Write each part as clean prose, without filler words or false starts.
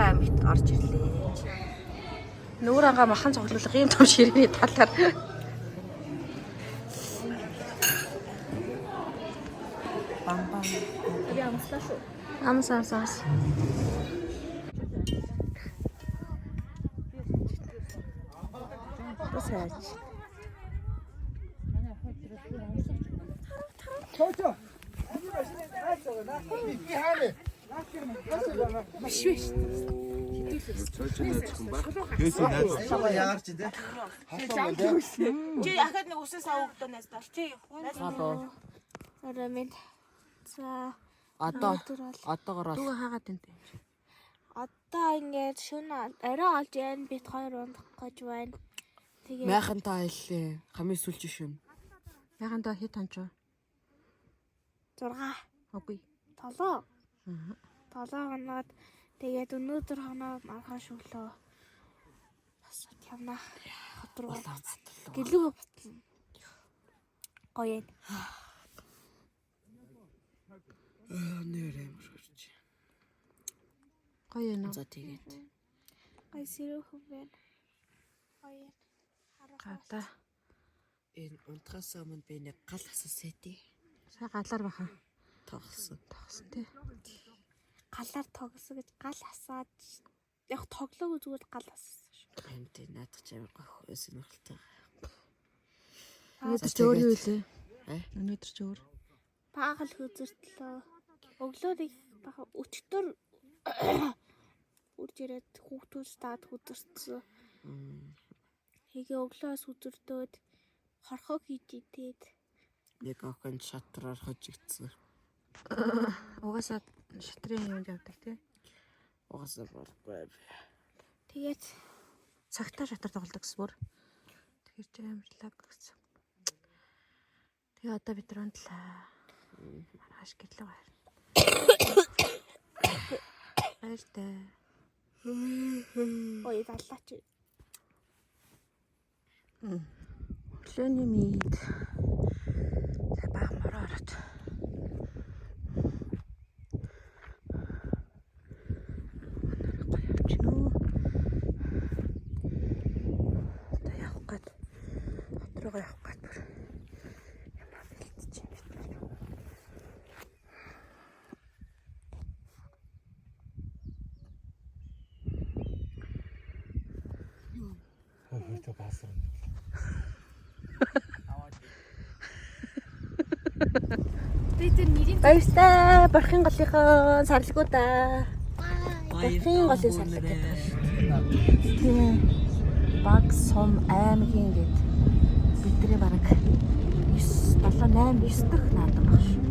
Хангаа аймагт орж ирлээ. Нүүр ангаа махан цоглуулах юм том ширээний талаар. Бам. Я амслаа шүү. Амсаас. Тасаач. Чоо. Би хаана? Биш. Яарч дээ. Чи ахад нэг усаас авагдсан настаа. Чи Алуу. Арамын. За Одоогоор дүүгээ хаагаад энэ. одоо ингээд шөнө арай олж яана бит хоёр ундах гэж байна. Тэгээ Майхантай аяллаа. Хамгийн сүүлч шүн. Яхандаа хит ончоо. 6 Үгүй. 7. 7 хоноод тэгээд өнөөдөр хоноо маргааш өглөө бас явна. Ходруу гэлүү батлна. Гоё юм. Нэрээ мөрч. Гоё юм. За тэгээд. Гоё сэрүүхэн байна. Гоё. Гата. Энэ унтахаас өмнө би нэг гал асуусаа тий. Сая галаар баха. Тогсон Тий. Галаар тогсон гэж гал асаад яг тоглоог зүгээр гал ассан шүү. юм тий наадах чамд гох сонирхолтой. Өнөөдөр ч өөр юу илээ? Өнөөдөр ч өөр. Баагаал хөөзөртлөө. Өглөө их бага өчтөр үрж ирээд хүүхдүүд стад хөдөрсөн. Хийгээ өглөөс үзэрдөөд хорхоо хийж идээд Нэг охин шатраар хожигдсан. Угаасаа шатрын юмд явдаг тий. Угаасаа болгүй. тэгээд Цагтаа шатар тоглодог гэсэн бүр. Тэгэхээр ч амарлаг гэсэн. Тэгээ одоо бид нар унтлаа. Маргааш гэрлээ байна. Баяртай. ой даллаач. Өглөөний мэд. За баг мороо ороод. Одоо явах гээд хотроо явах гээд бүр ямар бэлтэж юм бэ? Хөөе баасрын. Баяртай. Бархын голынхоо сарлгуу да. Бархын голын сарлаг гэдэг байна. Тийм. Баг сум аймгийн гээд бидний бараг 9 7 8 9 дэх наадам баг шүү.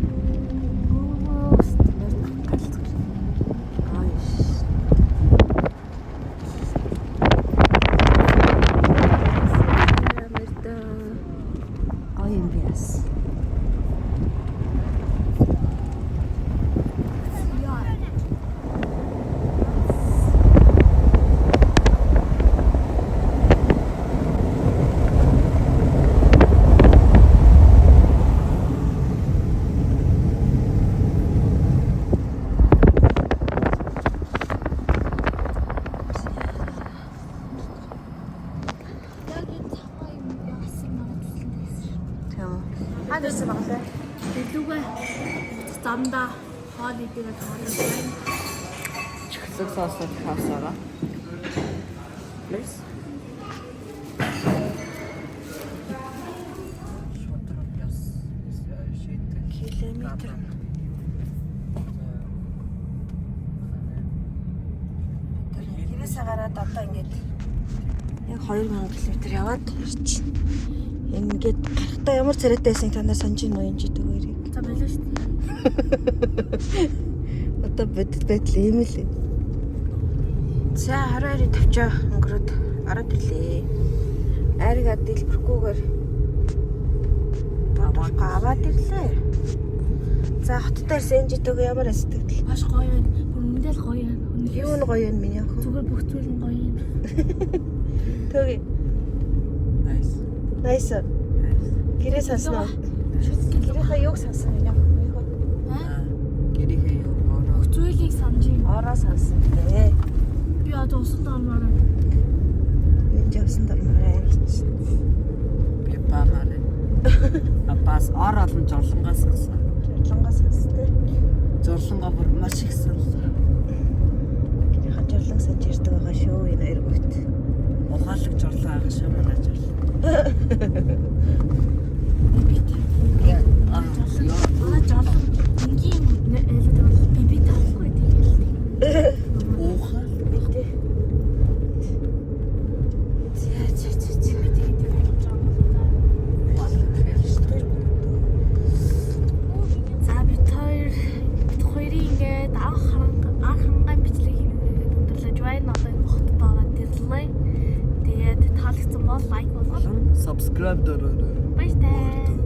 Хадэрсэн баглаа. Дэлгүүгээ замдаа хоол идэгээ тоглож байна. Чихсэг соосод хавсараа. Please. Километр. Хинээсээ гараад одоо ингээд яг 2000 км яваад ирчих. Ингээд гарахтаа ямар царайтай байсан танаа санаж байна уу энэ дүүрийг. За болоо шүү дээ. Одоо бодит байдал ийм л. За 22-ыг тавчаа өнгөрөөд ороод ирлээ. Айргаа дэлбэрхгүйгээр бодолгоо аваад ирлээ. За хоттой ирсэн житүүг ямар сэтгэл? Маш гоё байна. Бүр үндэл гоё байна. Юу нь гоё юм миний ах. Зүгээр бүх зүйл нь гоё юм. Төг. Nice. Гэрээ санснаа. Гэрээхээ юг сансан юм яа. Гэрийнхээ юу ороо. Бүх зүйлийг санаж юм. Ороо сансан дээ. За усан дормоор. Энд явсан дормоор гэж. Би баамаар. Бас ор олон жорлонгоос гисэн. Жорлонгоос хэстэй. Жорлонгоо бүр маш их сонлоо. Хажирлан саж ирдэг байгаа шүү энэ эргүүт. Ухаалаг жорлоо аах шүү манай жорлоо. Манай жорлон энгийн айлд бол би таахгүй тэгээд. Ухаал. Битээ. За бид хоёрын ингээд анх хангай бичлэг хийгээд өндөрлөж байна. Одоо энэ хотод ороод ирлээ. Тэгээд таалагдсан бол лайк болон Subscribe дөрөв. баяртай.